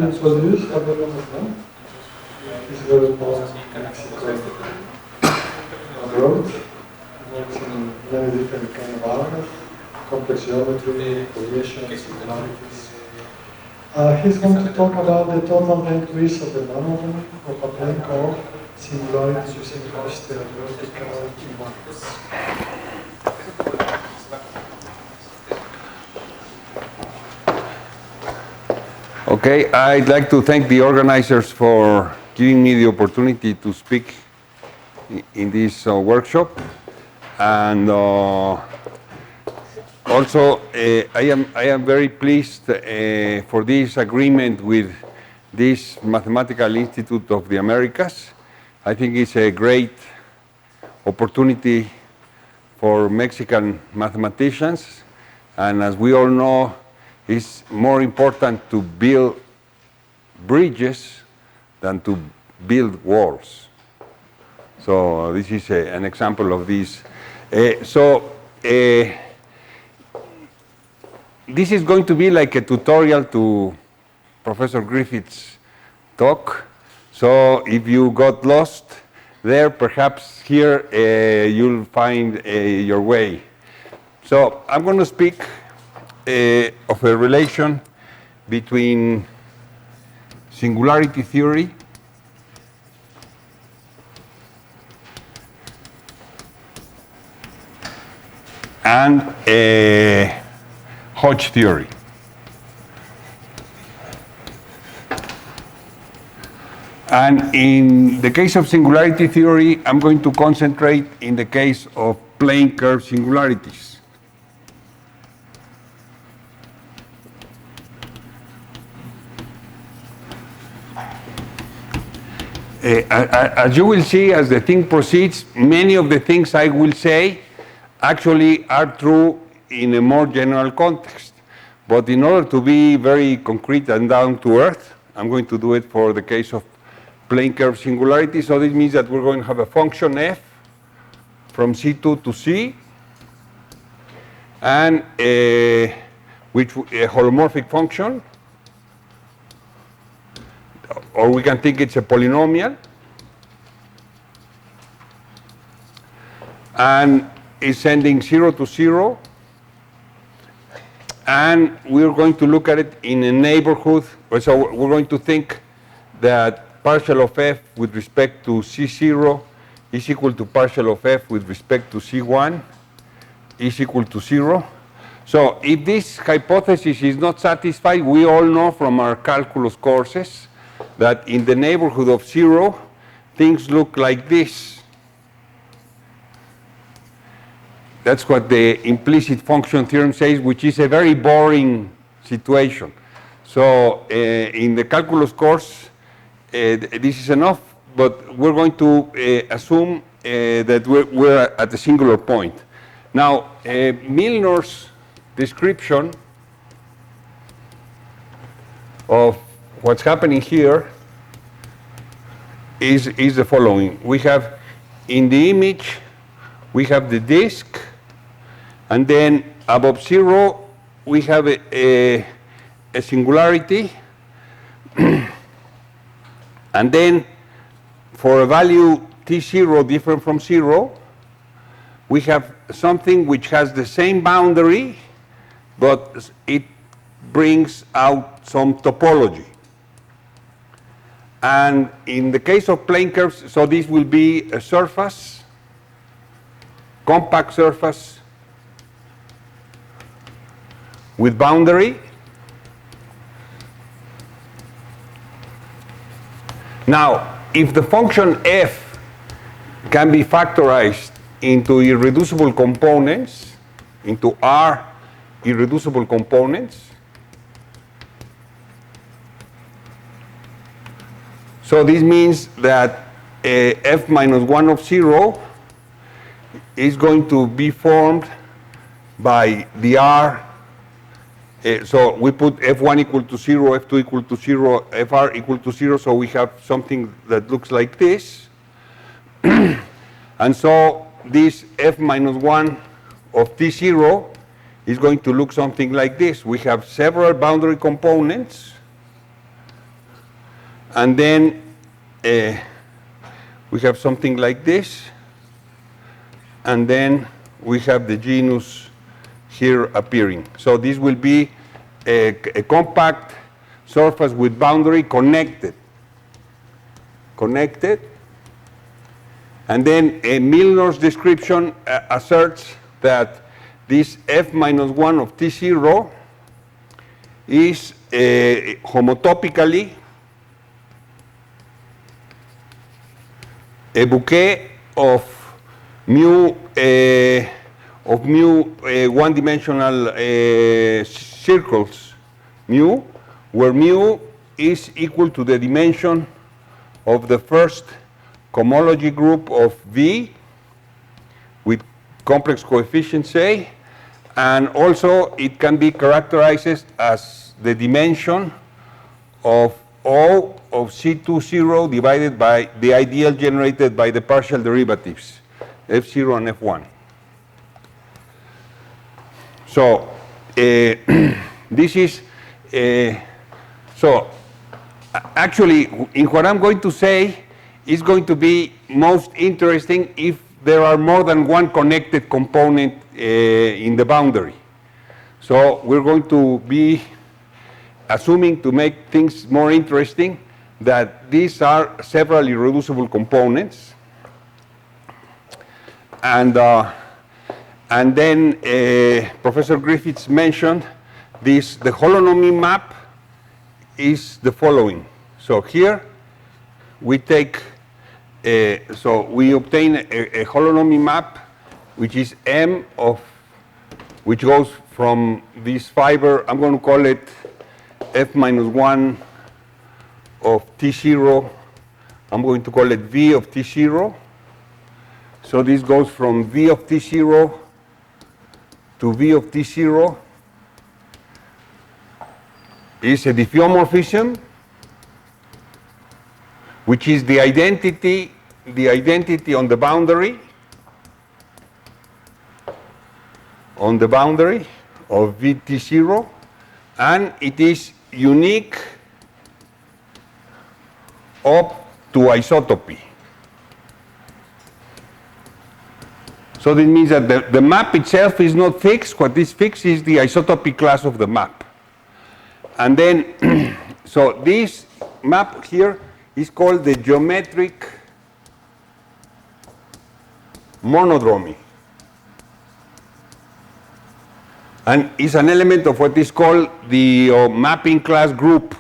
introduce Xavier Gómez Mont. He's very born in Mexico abroad. Works in many different kind of areas, complex geometry, collisions, singularities. He's going to talk about the total entries of the monodromy of a plane called singularity using Hodge Theoretic invariants. Okay, I'd like to thank the organizers for giving me the opportunity to speak in this workshop, and also I am very pleased for this agreement with this Mathematical Institute of the Americas. I think it's a great opportunity for Mexican mathematicians, and as we all know, it's more important to build bridges than to build walls. So this is an example of this. This is going to be like a tutorial to Professor Griffith's talk. So if you got lost there, perhaps here you'll find your way. So I'm going to speak of a relation between singularity theory and Hodge theory. And in the case of singularity theory, I'm going to concentrate in the case of plane curve singularities. As you will see, as the thing proceeds, many of the things I will say actually are true in a more general context. But in order to be very concrete and down to earth, I'm going to do it for the case of plane curve singularity. So this means that we're going to have a function f from C2 to C, and a holomorphic function, or we can think it's a polynomial, and it's sending 0 to 0, and we're going to look at it in a neighborhood. So we're going to think that partial of f with respect to C0 is equal to partial of f with respect to C1 is equal to 0. So if this hypothesis is not satisfied, we all know from our calculus courses that in the neighborhood of 0, things look like this. That's what the implicit function theorem says, which is a very boring situation. So in the calculus course, this is enough, but we're going to assume that we're at a singular point. Now, Milnor's description of what's happening here is the following. We have in the image, we have the disk, and then above 0, we have a singularity. And then for a value t0 different from 0, we have something which has the same boundary, but it brings out some topology. And in the case of plane curves, so this will be a surface, compact surface with boundary. Now, if the function f can be factorized into irreducible components, into R irreducible components, so this means that f minus 1 of 0 is going to be formed by the R. So we put f1 equal to 0, f2 equal to 0, fr equal to 0, so we have something that looks like this. And so this f minus 1 of t0 is going to look something like this. We have several boundary components And then we have something like this. And then we have the genus here appearing. So this will be a compact surface with boundary connected. And then Milnor's description asserts that this f minus 1 of T0 is homotopically a bouquet of mu one-dimensional circles, mu, where mu is equal to the dimension of the first cohomology group of V with complex coefficients A, and also it can be characterized as the dimension of O of C20 divided by the ideal generated by the partial derivatives, F0 and F1. So this is, so actually in what I'm going to say is going to be most interesting if there are more than one connected component in the boundary. So we're going to be assuming, to make things more interesting, that these are several irreducible components. And then Professor Griffiths mentioned this, the holonomy map is the following. So here we take, so we obtain a holonomy map, which is M of, which goes from this fiber, I'm going to call it F minus 1 of T0, I'm going to call it V of T0. So this goes from V of T0 to V of T0. Is a diffeomorphism, which is the identity on the boundary, of VT0, and it is unique up to isotopy. So this means that the map itself is not fixed. What is fixed is the isotopy class of the map. And then, so this map here is called the geometric monodromy. And is an element of what is called the mapping class group.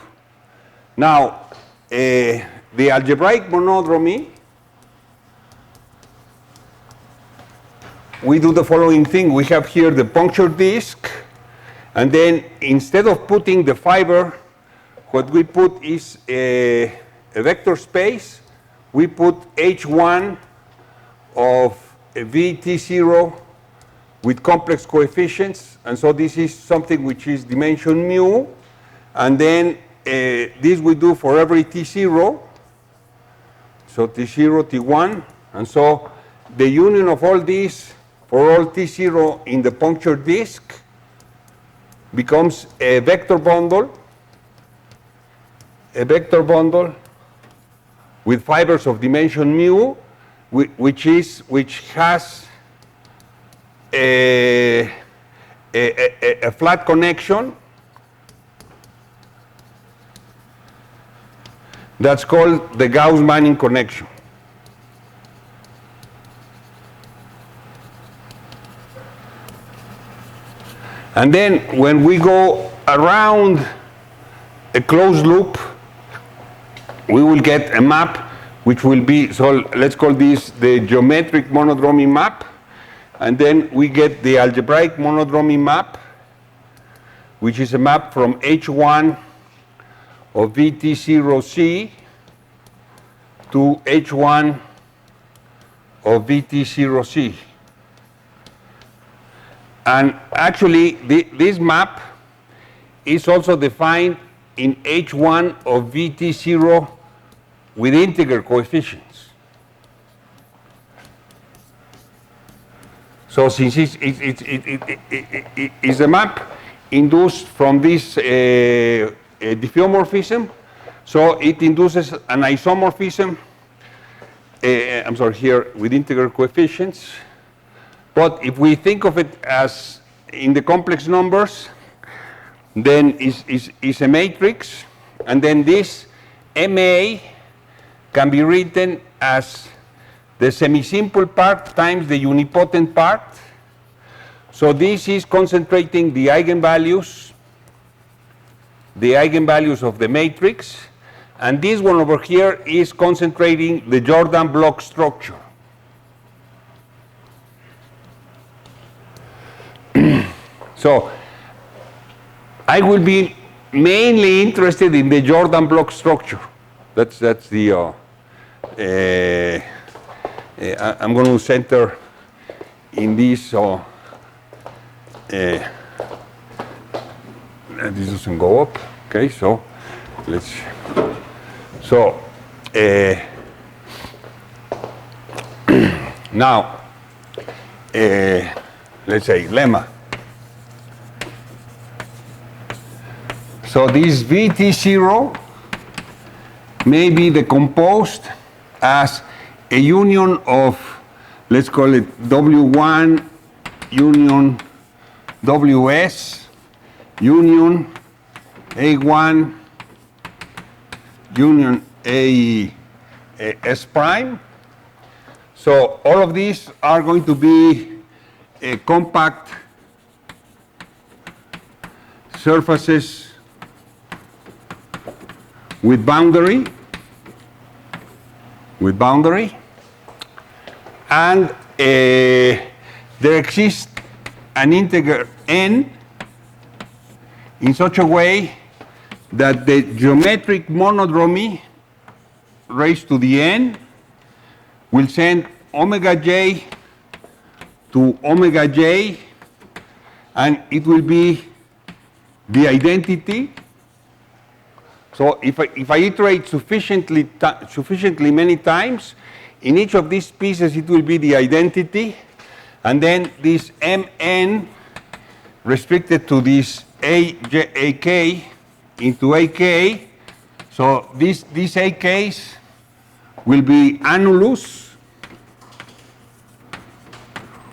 Now, the algebraic monodromy, we do the following thing. We have here the puncture disk, and then instead of putting the fiber, what we put is a vector space. We put H1 of VT0 with complex coefficients, and so this is something which is dimension mu, and then this we do for every T0, so T0, T1, and so the union of all these for all T0 in the puncture disk becomes a vector bundle with fibers of dimension mu, which has a flat connection that's called the Gauss-Manning connection. And then when we go around a closed loop, we will get a map which will be, so let's call this the geometric monodromy map. And then we get the algebraic monodromy map, which is a map from H1 of VT0C to H1 of VT0C. And actually, this map is also defined in H1 of VT0 with integer coefficients. So since it's a map induced from this diffeomorphism, So it induces an isomorphism, I'm sorry, here with integral coefficients. But if we think of it as in the complex numbers, then is a matrix, and then this MA can be written as the semisimple part times the unipotent part. So this is concentrating the eigenvalues of the matrix, and this one over here is concentrating the Jordan block structure. So I will be mainly interested in the Jordan block structure. That's the I'm going to center in this. This doesn't go up. Okay, so let's. So now let's say lemma. So this VT0 may be decomposed as a union of, let's call it W1 union WS union A1 union S prime. So all of these are going to be compact surfaces with boundary, and there exists an integer n in such a way that the geometric monodromy raised to the n will send omega j to omega j, and it will be the identity. So if I iterate sufficiently many times, in each of these pieces it will be the identity, and then this mn restricted to this ak into ak. So these ak's will be annulus,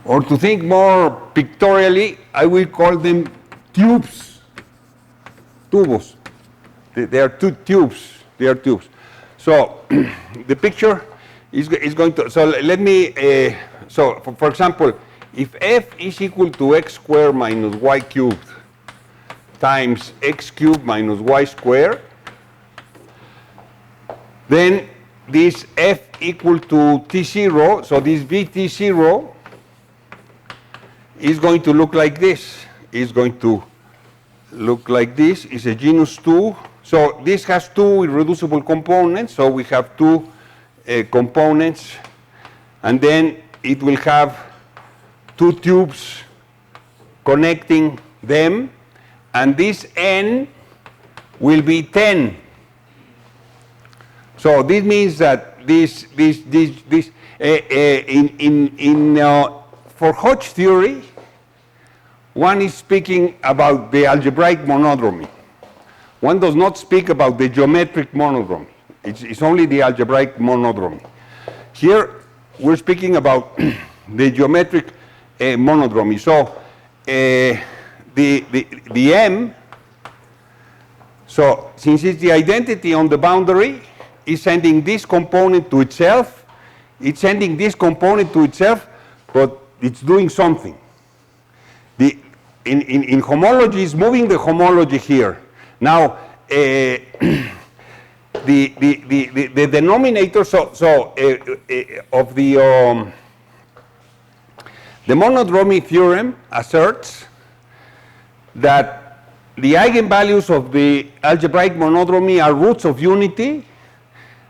or to think more pictorially, I will call them tubes, tubos. They are two tubes. They are tubes. So the picture is going to. So let me. So for example, if f is equal to x squared minus y cubed times x cubed minus y squared, then this f equal to t0. So this vt0 is going to look like this. Is going to look like this. Is a genus 2. So this has two irreducible components, so we have two components, and then it will have two tubes connecting them, and this n will be 10. So this means that for Hodge theory, one is speaking about the algebraic monodromy. One does not speak about the geometric monodromy. It's only the algebraic monodromy. Here, we're speaking about the geometric monodromy. So the M, so since it's the identity on the boundary, is sending this component to itself. It's sending this component to itself, but it's doing something. In homology, it's moving the homology here. Now, the denominator of the monodromy theorem asserts that the eigenvalues of the algebraic monodromy are roots of unity,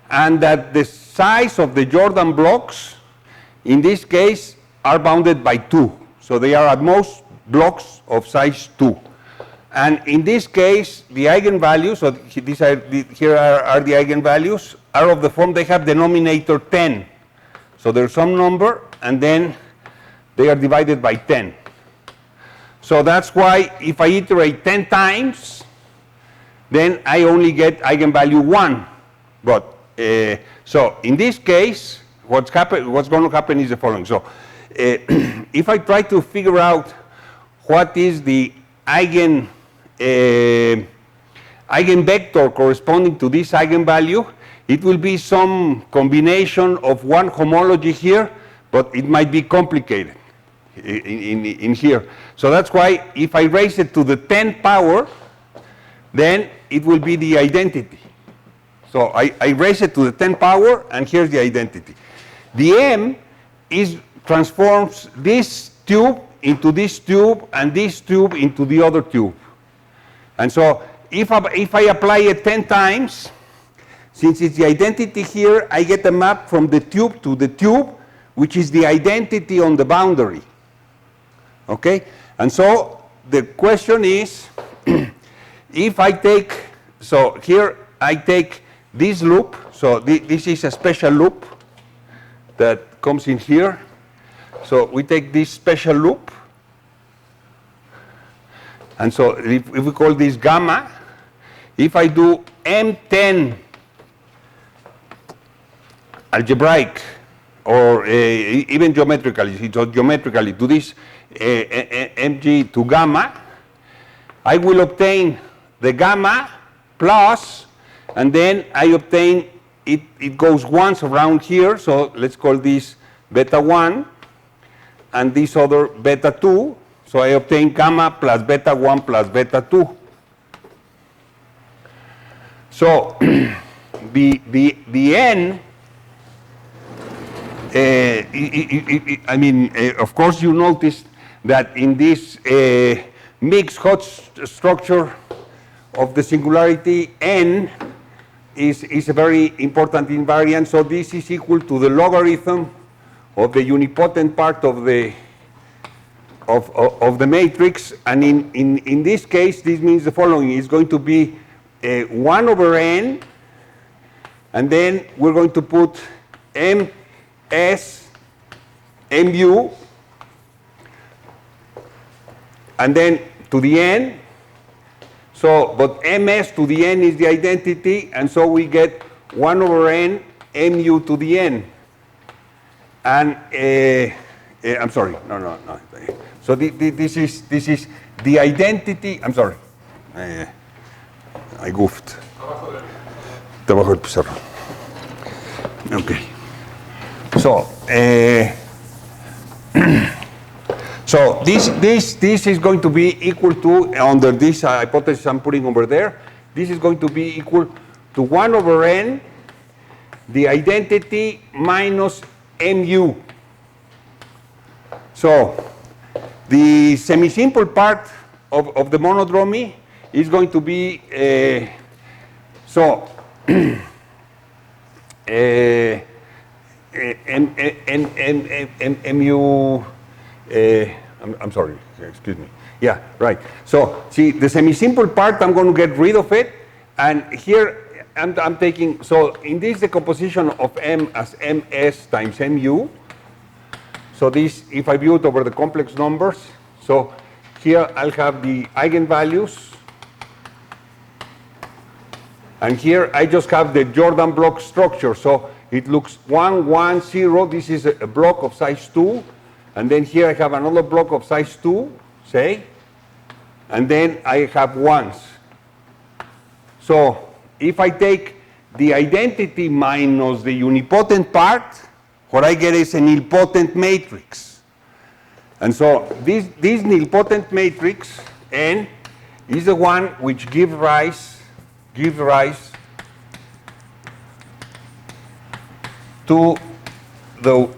and that the size of the Jordan blocks, in this case, are bounded by 2. So they are at most blocks of size 2. And in this case, the eigenvalues, so these are here are the eigenvalues, are of the form they have denominator 10. So there's some number, and then they are divided by 10. So that's why if I iterate 10 times, then I only get eigenvalue 1. But so in this case, what's going to happen is the following. So if I try to figure out what is the eigenvector corresponding to this eigenvalue, it will be some combination of one homology here, but it might be complicated in here. So that's why if I raise it to the 10th power, then it will be the identity. So I raise it to the 10th power, and here's the identity. The M transforms this tube into this tube, and this tube into the other tube. And so if I apply it 10 times, since it's the identity here, I get a map from the tube to the tube, which is the identity on the boundary. Okay? And so the question is, if I take, so here I take this loop, so this is a special loop that comes in here. So we take this special loop, and so if we call this gamma, if I do M10 algebraic, or even geometrically, so geometrically to this mg to gamma, I will obtain the gamma plus, and then I obtain, it goes once around here, so let's call this beta 1, and this other beta 2, so I obtain gamma plus beta 1 plus beta 2. So the n, I mean, of course you notice that in this mixed Hodge structure of the singularity, n is a very important invariant, so this is equal to the logarithm of the unipotent part of the matrix, and in this case this means the following: is going to be 1 over n, and then we're going to put ms mu, and then to the n. So, but ms to the n is the identity, and so we get 1 over n mu to the n. And I'm sorry, no. So this is the identity. I'm sorry, I goofed. Debajo del pizarrón. Okay. So, so this is going to be equal to, under this hypothesis I'm putting over there, this is going to be equal to 1 over n, the identity minus mu. So the semisimple part of the monodromy is going to be, so mu, I'm sorry, excuse me. Yeah, right. So see, the semisimple part, I'm going to get rid of it, and here I'm taking, so in this decomposition of m as ms times mu, so this, if I view it over the complex numbers, so here I'll have the eigenvalues, and here I just have the Jordan block structure. So it looks 1, 1, 0. This is a block of size 2. And then here I have another block of size 2, say. And then I have 1s. So if I take the identity minus the unipotent part, what I get is a nilpotent matrix. And so this nilpotent matrix, N, is the one which gives rise to the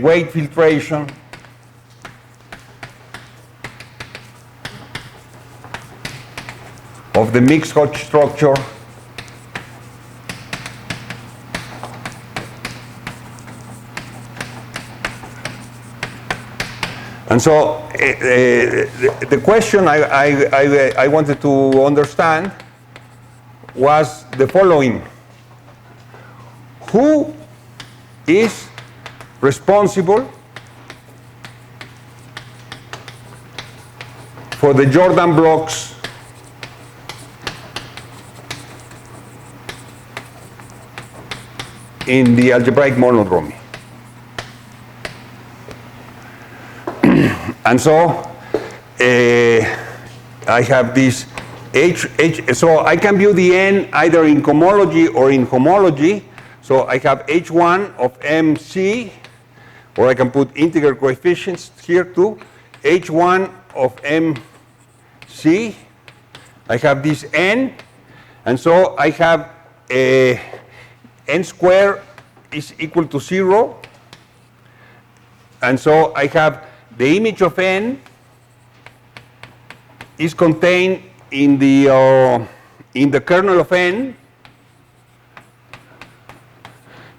weight filtration of the mixed Hodge structure and so the question I wanted to understand was the following: who is responsible for the Jordan blocks in the algebraic monodromy. And so I have this so I can view the n either in cohomology or in homology. So I have h1 of mc, or I can put integer coefficients here too, h1 of mc. I have this n, and so I have n squared is equal to 0, and so I have the image of n is contained in the kernel of n,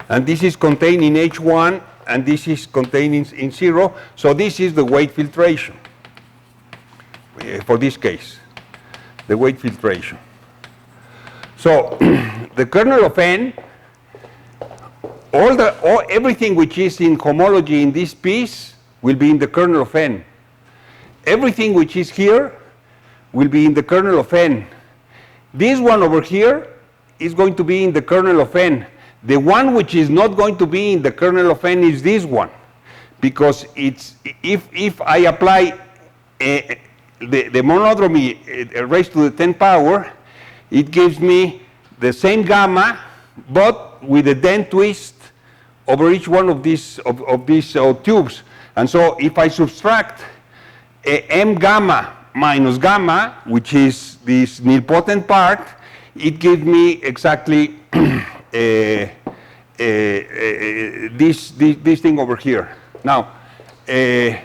and this is contained in h1, and this is contained in 0. So this is the weight filtration for this case, the weight filtration. So the kernel of n, everything which is in homology in this piece will be in the kernel of n. Everything which is here will be in the kernel of n. This one over here is going to be in the kernel of n. The one which is not going to be in the kernel of n is this one, because it's if I apply the monodromy raised to the 10th power, it gives me the same gamma, but with a Dehn twist over each one of these tubes. And so if I subtract m gamma minus gamma, which is this nilpotent part, it gives me exactly this thing over here. Now, in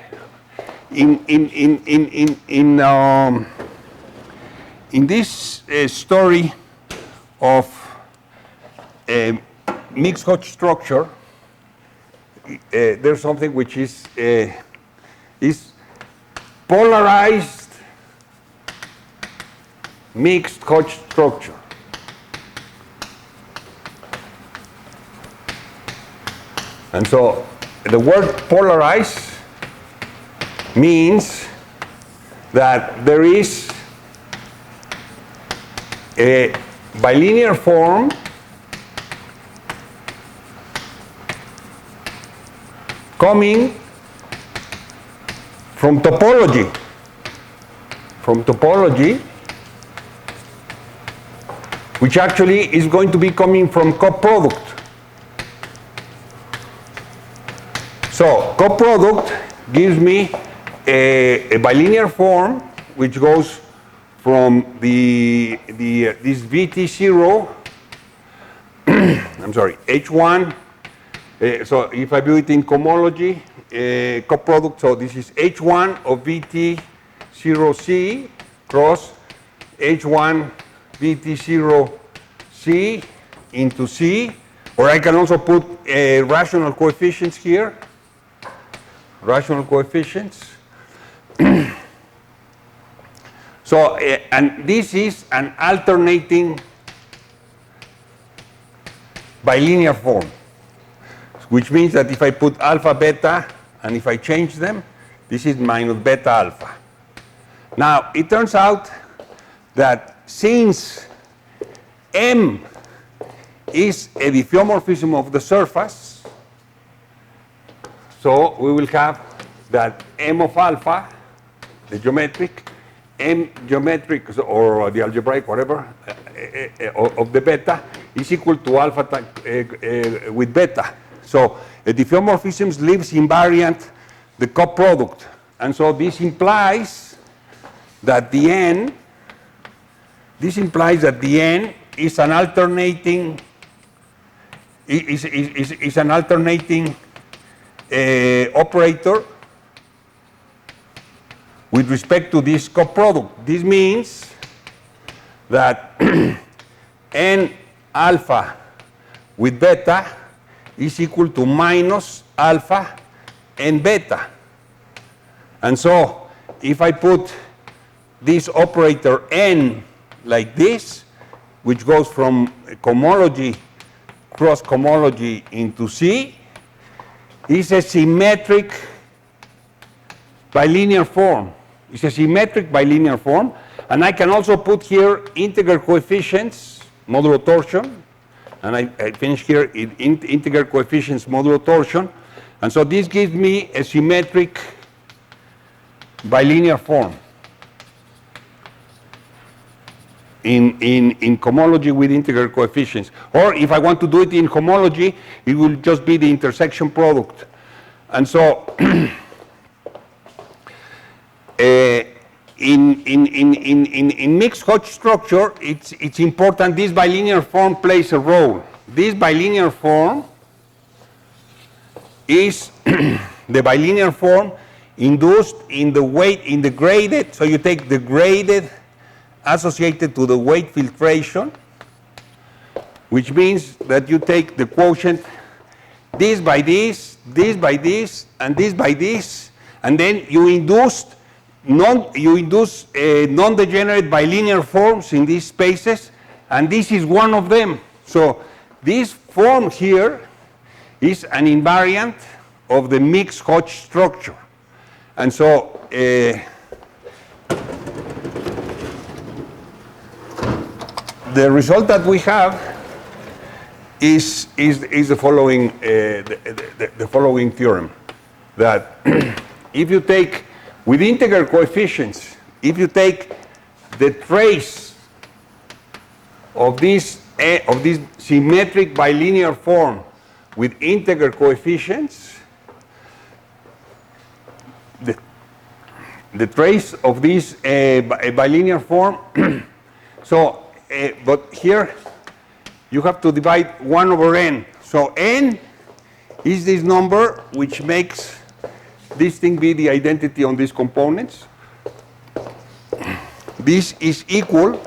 this story of mixed Hodge structure, there's something which is polarized mixed Hodge structure. And so the word polarized means that there is a bilinear form coming from topology, which actually is going to be coming from coproduct. So coproduct gives me a bilinear form which goes from this VT0, I'm sorry, H1. So if I view it in cohomology, coproduct, so this is H1 of VT0C cross H1 VT0C into C, or I can also put rational coefficients here, rational coefficients. So, and this is an alternating bilinear form, which means that if I put alpha, beta, and if I change them, this is minus beta alpha. Now, it turns out that since M is a diffeomorphism of the surface, so we will have that M of alpha, the geometric, M geometric, or the algebraic, whatever, of the beta is equal to alpha with beta. So a diffeomorphism leaves invariant the coproduct. And so this implies that the N, is an alternating, is an alternating operator with respect to this coproduct. This means that N alpha with beta is equal to minus alpha and beta. And so if I put this operator N like this, which goes from cohomology, cross cohomology into C, is a symmetric bilinear form. It's a symmetric bilinear form, and I can also put here integer coefficients, modulo torsion, and I finish here in integer coefficients modulo torsion. And so this gives me a symmetric bilinear form in homology with integer coefficients. Or if I want to do it in homology, it will just be the intersection product. And so in mixed Hodge structure, it's important this bilinear form plays a role. This bilinear form is the bilinear form induced in the weight, in the graded, so you take the graded associated to the weight filtration, which means that you take the quotient this by this, this by this, and this by this, and then you induce non-degenerate bilinear forms in these spaces, and this is one of them. So this form here is an invariant of the mixed Hodge structure. And so the result that we have is the following the following theorem, that if you take with integer coefficients, if you take the trace of this symmetric bilinear form with integer coefficients, the trace of this bilinear form, so but here you have to divide 1 over n. So n is this number which makes this thing be the identity on these components. This is equal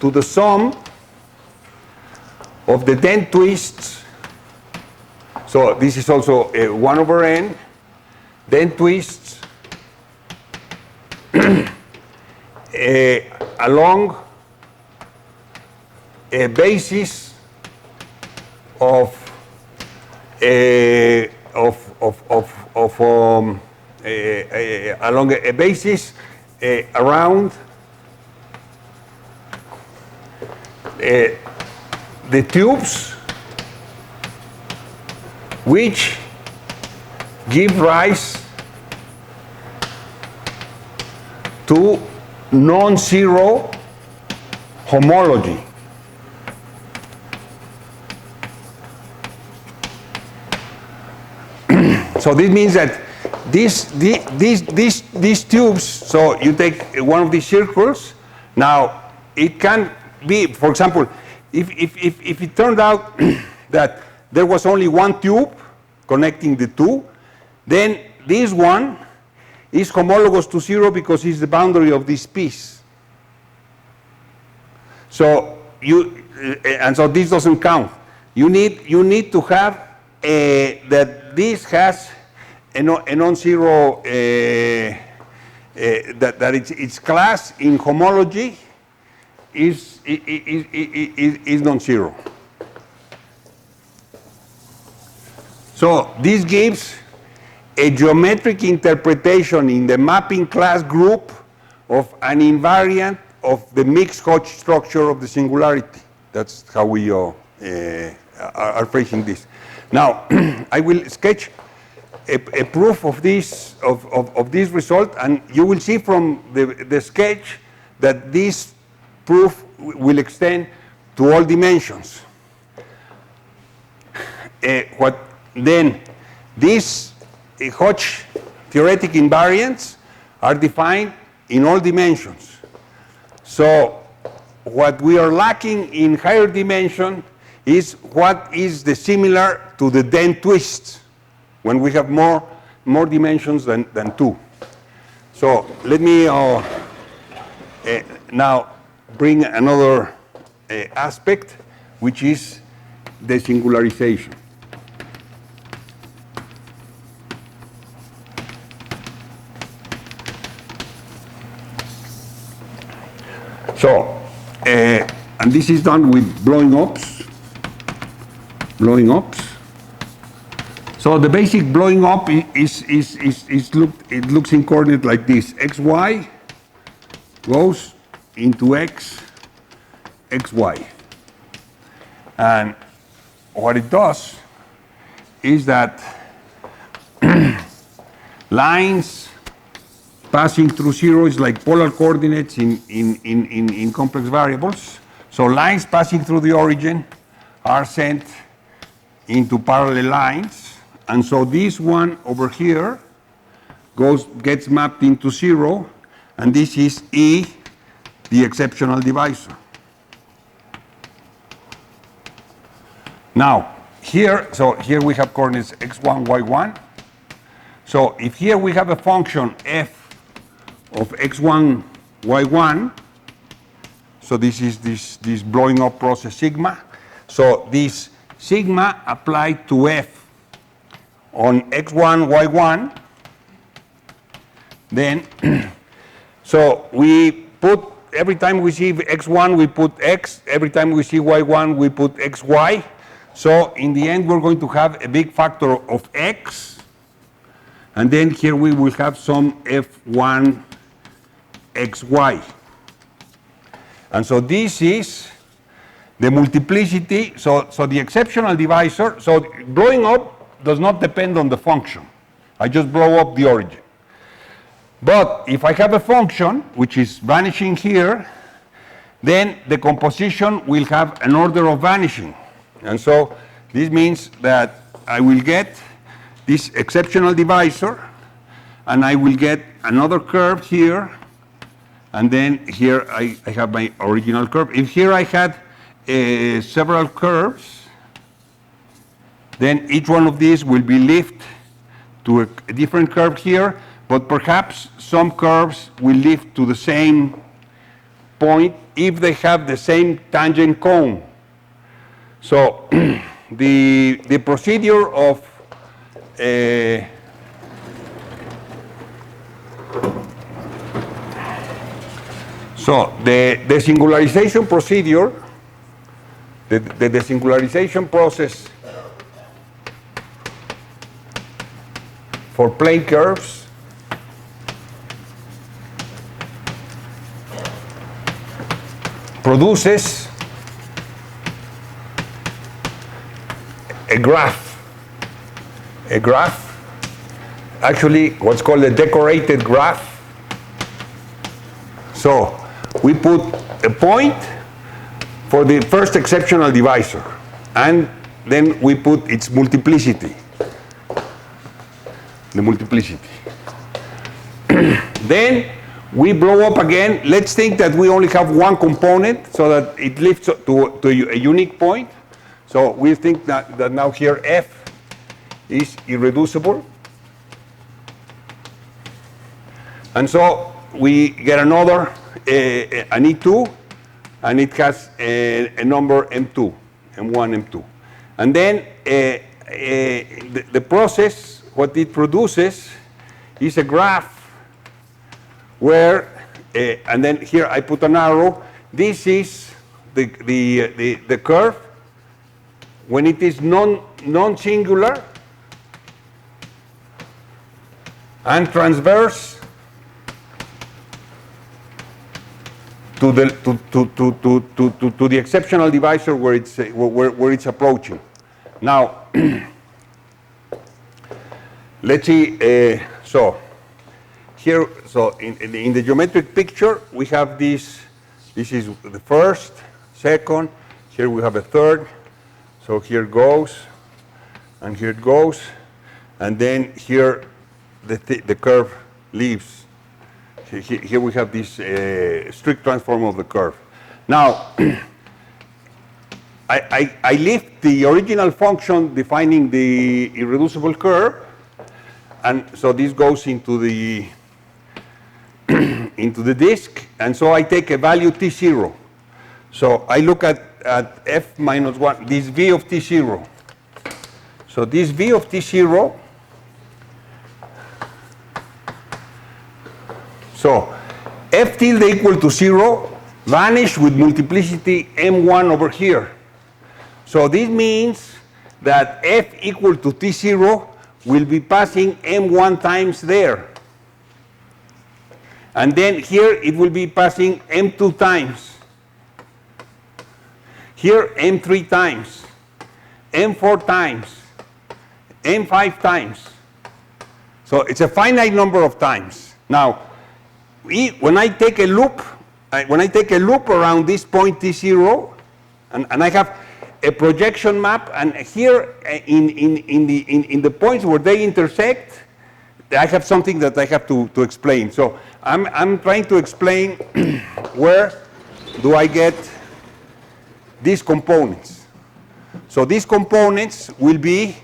to the sum of the Dehn twists. So this is also 1 over n, Dehn twists along a basis of along a basis around the tubes which give rise to non-zero homology. So this means that these tubes, so you take one of these circles, now it can be, for example, if it turned out that there was only one tube connecting the two, then this one is homologous to 0 because it's the boundary of this piece. So and so this doesn't count. You need to have that this has a non-zero, that its class in homology is non-zero. So this gives a geometric interpretation in the mapping class group of an invariant of the mixed Hodge structure of the singularity. That's how we are phrasing this. Now, I will sketch a proof of this result, and you will see from the sketch that this proof will extend to all dimensions. Then these Hodge theoretic invariants are defined in all dimensions. So what we are lacking in higher dimension is what is the similar to the Dehn twists when we have more dimensions than 2. So let me now bring another aspect, which is the singularization. So, and this is done with blowing ups. So the basic blowing up it looks in coordinate like this. XY goes into X, XY. And what it does is that lines passing through zero is like polar coordinates in complex variables. So lines passing through the origin are sent into parallel lines. And so this one over here gets mapped into zero, and this is E, the exceptional divisor. Now, here we have coordinates x1, y1. So if here we have a function f of x1, y1, so this is this blowing up process sigma. So this sigma applied to f on x1, y1, then so we put, every time we see x1 we put x, every time we see y1 we put xy. So in the end we're going to have a big factor of x, and then here we will have some f1 xy. And so this is the multiplicity, so the exceptional divisor, so blowing up does not depend on the function. I just blow up the origin. But if I have a function which is vanishing here, then the composition will have an order of vanishing. And so this means that I will get this exceptional divisor, and I will get another curve here, and then here I have my original curve. If here I had several curves, then each one of these will be lifted to a different curve here, but perhaps some curves will lift to the same point if they have the same tangent cone. So the procedure of so the singularization procedure, the desingularization process for plane curves produces a graph, actually what's called a decorated graph. So we put a point for the first exceptional divisor, and then we put its multiplicity, the multiplicity. Then we blow up again. Let's think that we only have one component so that it lifts to a unique point. So we think that now here f is irreducible. And so we get another, an E2, and it has a number M2, M1, M2. And then the process, what it produces is a graph where, and then here I put an arrow. This is the curve when it is non-singular and transverse to the exceptional divisor where it's approaching. Now, let's see. So here, so in the geometric picture, we have this. This is the first, second. Here we have a third. So here it goes, and here it goes, and then here the curve leaves. Here we have this strict transform of the curve. Now, I lift the original function defining the irreducible curve, and so this goes into the into the disk, and so I take a value t0. So I look at f minus 1, this v of t0. So this v of t0, so f tilde equal to 0 vanish with multiplicity m1 over here. So this means that f equal to t0 will be passing m1 times there. And then here it will be passing m2 times. Here, m3 times, m4 times, m5 times. So it's a finite number of times. Now, when I take a loop, around this point T0, and I have a projection map, and here in the points where they intersect, I have something that I have to explain. So I'm trying to explain where do I get these components. So these components will be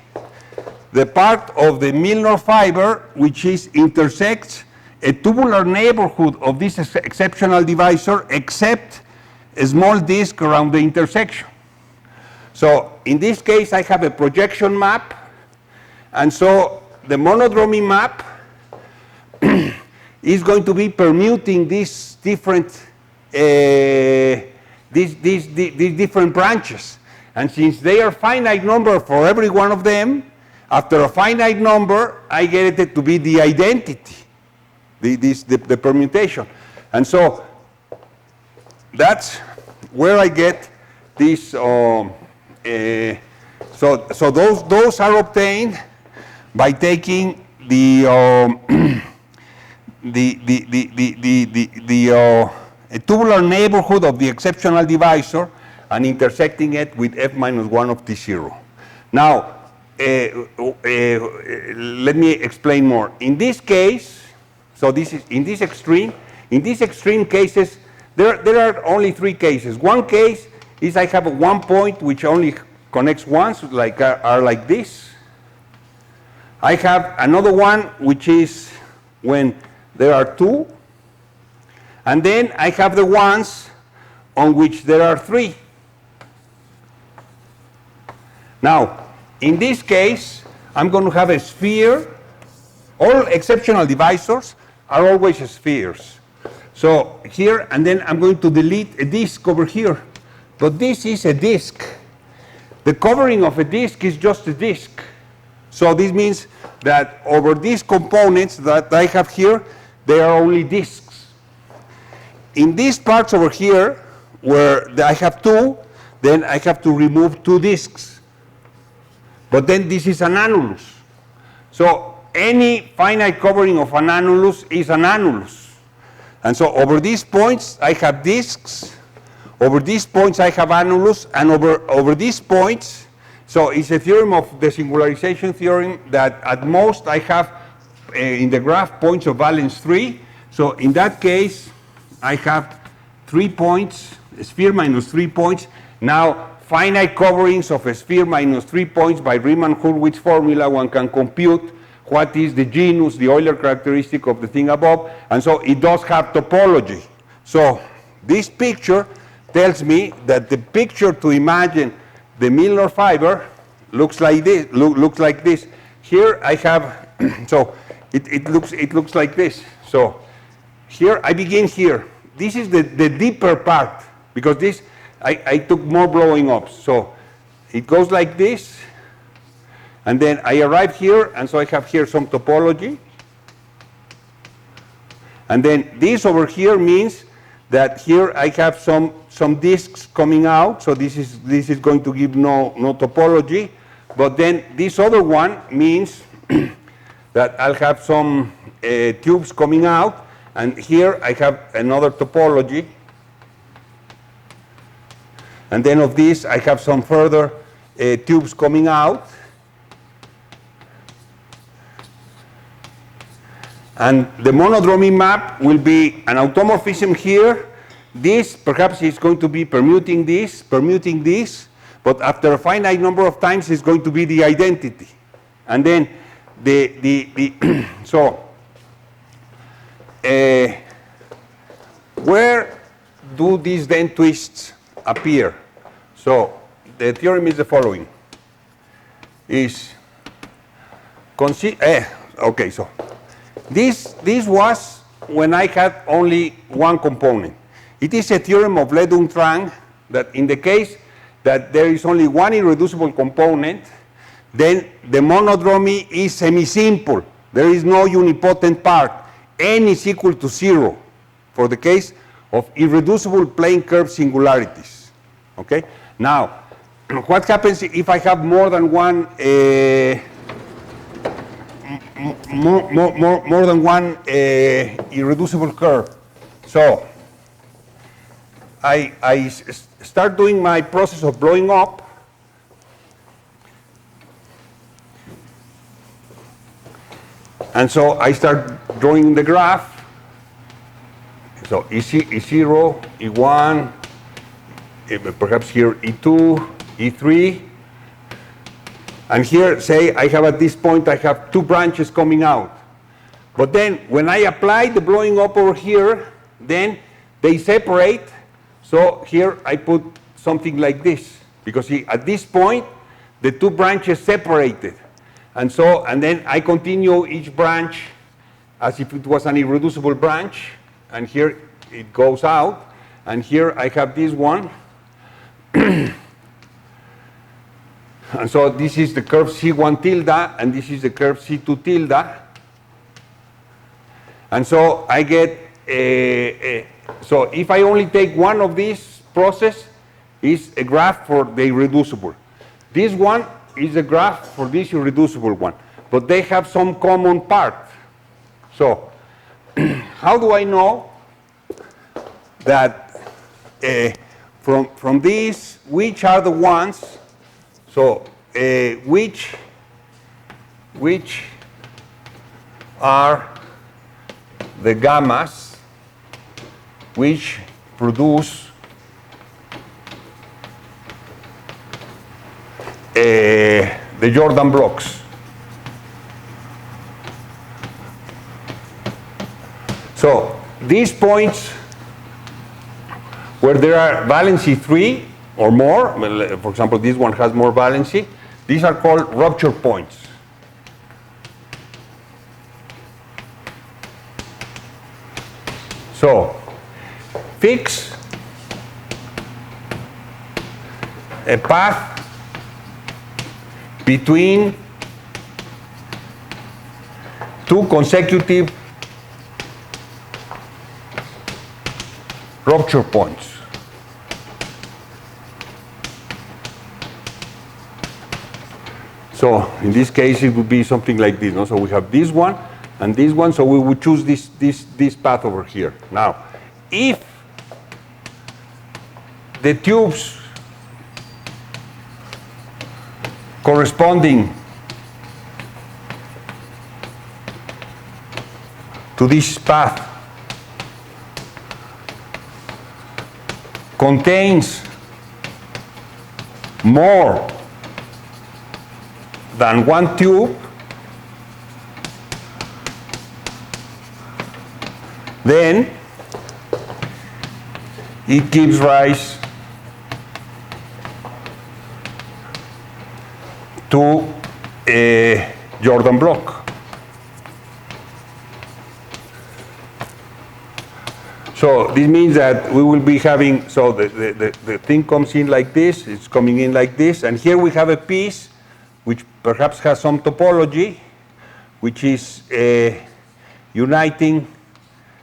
the part of the Milnor fiber which intersects a tubular neighborhood of this exceptional divisor except a small disk around the intersection. So in this case I have a projection map, and so the monodromy map is going to be permuting these different different branches. And since they are finite number for every one of them, after a finite number, I get it to be the identity, the permutation. And so that's where I get this. So those are obtained by taking the tubular neighborhood of the exceptional divisor and intersecting it with f minus 1 of T0. Now, let me explain more. In this case, so this is in this extreme cases, there are only 3 cases. One case is I have one point which only connects once, like are like this. I have another one which is when there are 2, and then I have the ones on which there are 3. Now, in this case, I'm going to have a sphere. All exceptional divisors are always spheres. So here, and then I'm going to delete a disk over here. But this is a disk. The covering of a disk is just a disk. So this means that over these components that I have here, they are only disks. In these parts over here, where I have 2, then I have to remove 2 disks. But then this is an annulus. So any finite covering of an annulus is an annulus. And so over these points, I have disks. Over these points, I have annulus. And over these points, so it's a theorem of the singularization theorem that at most I have in the graph points of valence 3. So in that case, I have 3 points, a sphere minus 3 points. Now, finite coverings of a sphere minus 3 points by Riemann-Hurwitz formula, one can compute what is the genus, the Euler characteristic of the thing above, and so it does have topology. So this picture tells me that the picture to imagine the Milnor fiber looks like this. Looks like this. Here I have, so it looks like this. So here I begin here. This is the deeper part, because this I took more blowing ups. So it goes like this, and then I arrive here, and so I have here some topology. And then this over here means that here I have some disks coming out, so this is going to give no topology. But then this other one means that I'll have some tubes coming out, and here I have another topology. And then of this, I have some further tubes coming out. And the monodromy map will be an automorphism here. This perhaps is going to be permuting this, but after a finite number of times, it's going to be the identity. And then so where do these then twists appear? So the theorem is the following. Okay, so this was when I had only one component. It is a theorem of Ledung-Trang that in the case that there is only one irreducible component, then the monodromy is semi-simple. There is no unipotent part. N is equal to 0 for the case of irreducible plane curve singularities. Okay? Now, what happens if I have more than one more than one irreducible curve? So I start doing my process of blowing up. And so I start drawing the graph. So E0, E1, perhaps here E2, E3. And here, say, I have at this point, I have two branches coming out. But then, when I apply the blowing up over here, then they separate. So here I put something like this. Because see, at this point, the two branches separated. And so, and then I continue each branch as if it was an irreducible branch. And here it goes out. And here I have this one. And so this is the curve C1 tilde, and this is the curve C2 tilde. And so I get, so if I only take one of these process, is a graph for the irreducible. This one is a graph for this irreducible one, but they have some common part. So how do I know that from these, which are the ones, so which are the gammas which produce the Jordan blocks? So these points where there are valency 3 or more, well, for example, this one has more valency, these are called rupture points. So fix a path between two consecutive rupture points. So in this case it would be something like this, no? So we have this one and this one, so we would choose this path over here. Now, if the tubes corresponding to this path contains more than one tube, then it gives rise to a Jordan block. So this means that we will be having, so the thing comes in like this, it's coming in like this, and here we have a piece which perhaps has some topology, which is uniting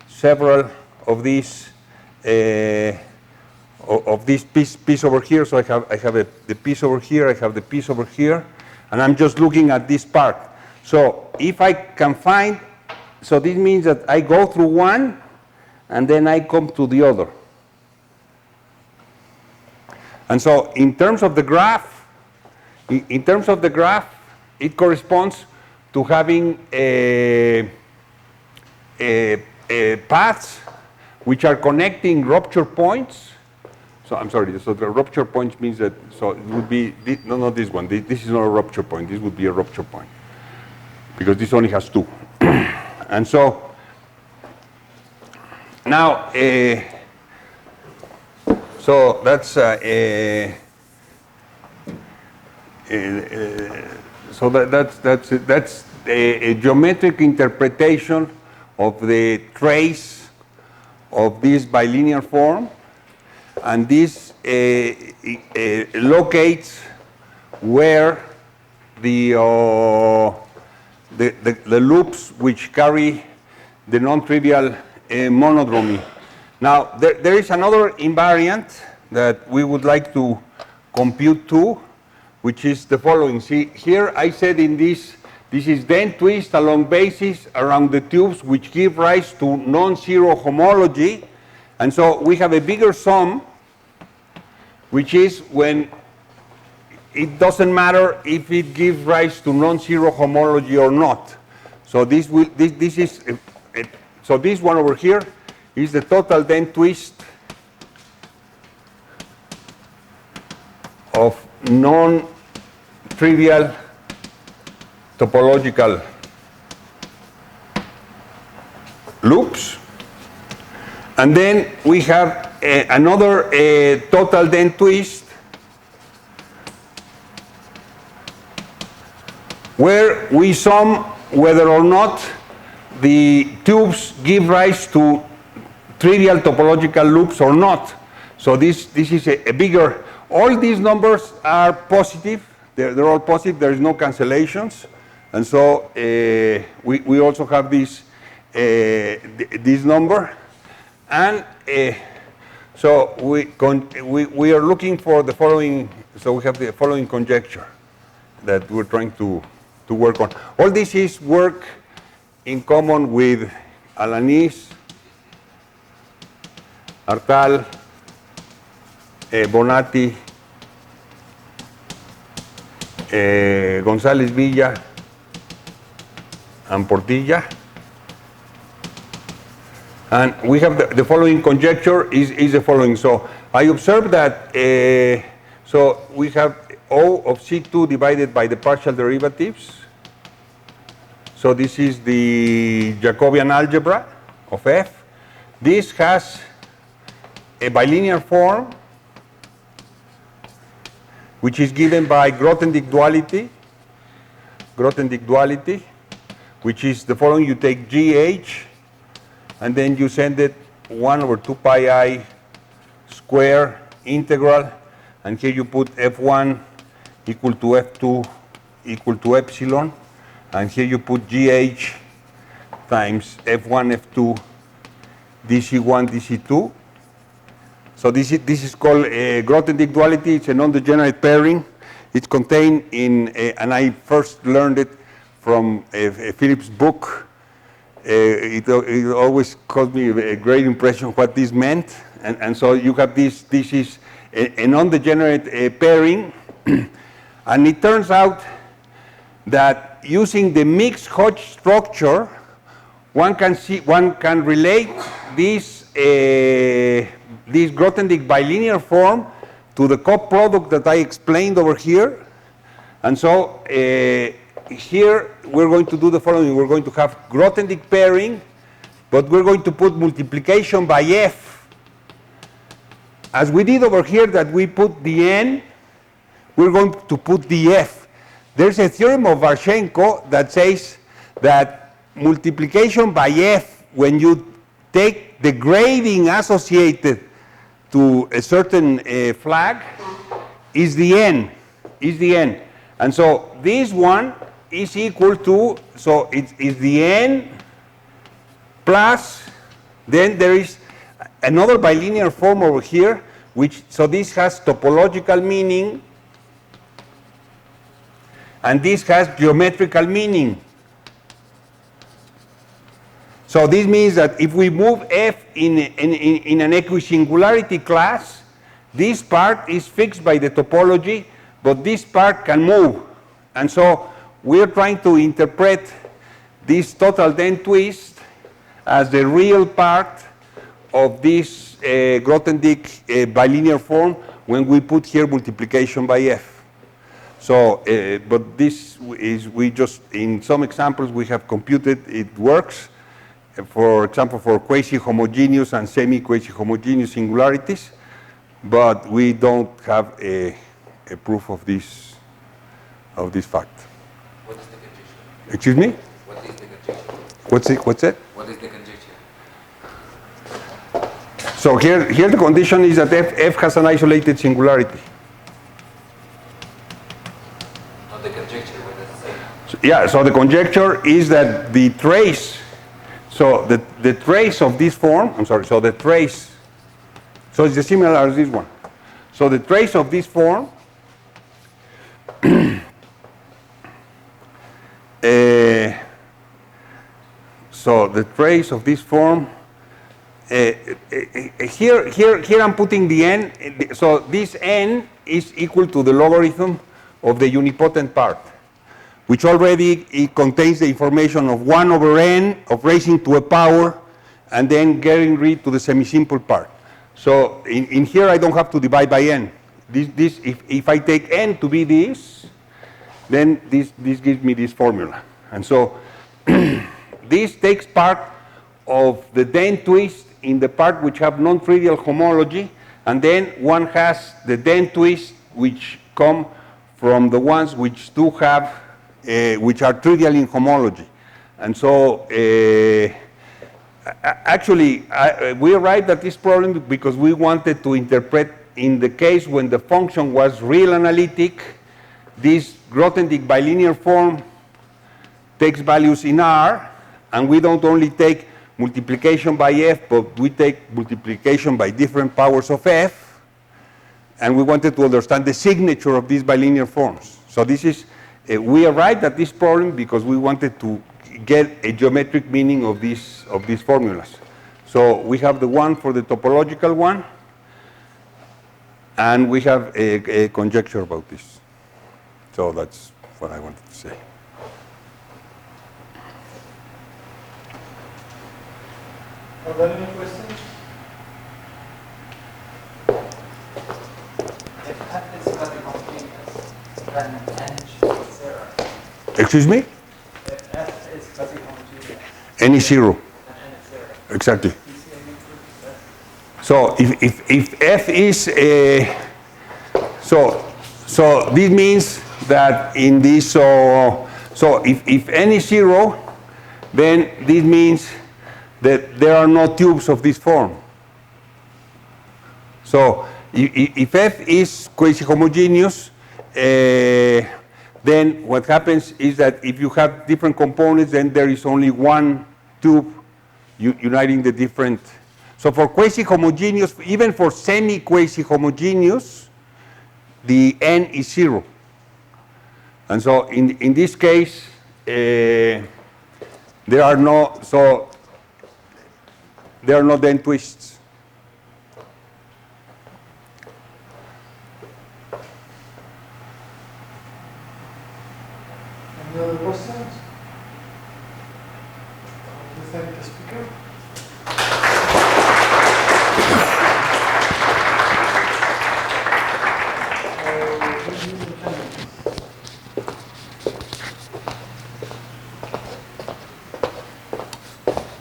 several of these piece over here. So I have the piece over here, I have the piece over here, and I'm just looking at this part. So if I can find, so this means that I go through one and then I come to the other. And so in terms of the graph, it corresponds to having paths which are connecting rupture points. So I'm sorry, so the rupture point means that, so it would be, no, not this one, this is not a rupture point, this would be a rupture point, because this only has two. And so, now, so that's so that's a geometric interpretation of the trace of this bilinear form, and this locates where the loops which carry the non-trivial monodromy. Now, there is another invariant that we would like to compute two, which is the following. See, here I said in this is Dehn twist along bases around the tubes which give rise to non-zero homology. And so we have a bigger sum, which is when it doesn't matter if it gives rise to non-zero homology or not. So this one over here is the total Dehn twist of non-trivial topological loops. And then we have another total Dehn twist where we sum whether or not the tubes give rise to trivial topological loops or not. So this is a bigger, all these numbers are positive, they're all positive, there is no cancellations. And so we also have this number. And so we are looking for the following, so we have the following conjecture that we're trying to work on. All this is work in common with Alanis, Artal, Bonatti, González Villa, and Portilla. And we have the following conjecture is the following. So I observe that, so we have O of C2 divided by the partial derivatives. So this is the Jacobian algebra of F. This has a bilinear form, which is given by Grothendieck duality, which is the following. You take GH, and then you send it 1 over 2 pi I square integral, and here you put F1 equal to F2 equal to epsilon, and here you put GH times F1, F2, DC1, DC2. So this is called Grothendieck duality. It's a non-degenerate pairing. It's contained in, and I first learned it from Philip's book. It always caused me a great impression what this meant. And so you have this is a non-degenerate pairing. And it turns out that using the mixed Hodge structure, one can relate this Grothendieck bilinear form to the coproduct that I explained over here. And so here we're going to do the following. We're going to have Grothendieck pairing, but we're going to put multiplication by F. As we did over here that we put the N, we're going to put the F. There's a theorem of Varshenko that says that multiplication by F, when you take the grading associated to a certain flag, is the N, And so this one is equal to, so it is the N plus, then there is another bilinear form over here, which, so this has topological meaning, and this has geometrical meaning. So this means that if we move F in an equisingularity class, this part is fixed by the topology, but this part can move. And so we're trying to interpret this total Dehn twist as the real part of this Grothendieck bilinear form when we put here multiplication by F. So, but this is, we just, in some examples we have computed it works. For example, for quasi-homogeneous and semi-quasi-homogeneous singularities, but we don't have a proof of this fact. What is the conjecture? Excuse me? What is the conjecture? What's it? What is the conjecture? So here the condition is that F has an isolated singularity. Not the conjecture, what does it say? So, yeah, so the conjecture is that the trace, so the trace of this form, so the trace, so it's similar as this one. So the trace of this form So the trace of this form, here I'm putting the n, so this n is equal to the logarithm of the unipotent part, which already it contains the information of 1 over n of raising to a power and then getting rid to the semi-simple part. So in here I don't have to divide by n. If I take n to be this, then this gives me this formula. And so this takes part of the Dehn twist in the part which have non-trivial homology, and then one has the Dehn twist which come from the ones which do have, which are trivial in homology. And so actually we arrived at this problem because we wanted to interpret in the case when the function was real analytic, this Grothendieck bilinear form takes values in R, and we don't only take multiplication by f, but we take multiplication by different powers of f, and we wanted to understand the signature of these bilinear forms. So this is, we arrived at this problem because we wanted to get a geometric meaning of these formulas. So we have the one for the topological one, and we have a conjecture about this. So that's what I wanted to say. Are there any questions? If f is quasi-homogeneous, then n should be 0. Excuse me? If f is quasi-homogeneous, N is 0. then n is 0. Exactly. Do you see any proof of this? So if f is so this means that in this so if n is 0, then this means that there are no tubes of this form. So if f is quasi-homogeneous, then what happens is that if you have different components, then there is only one tube uniting the different. So for quasi-homogeneous, even for semi-quasi-homogeneous, the n is 0. And so in this case, there are no Dehn twists. Any other questions? You thank the speaker.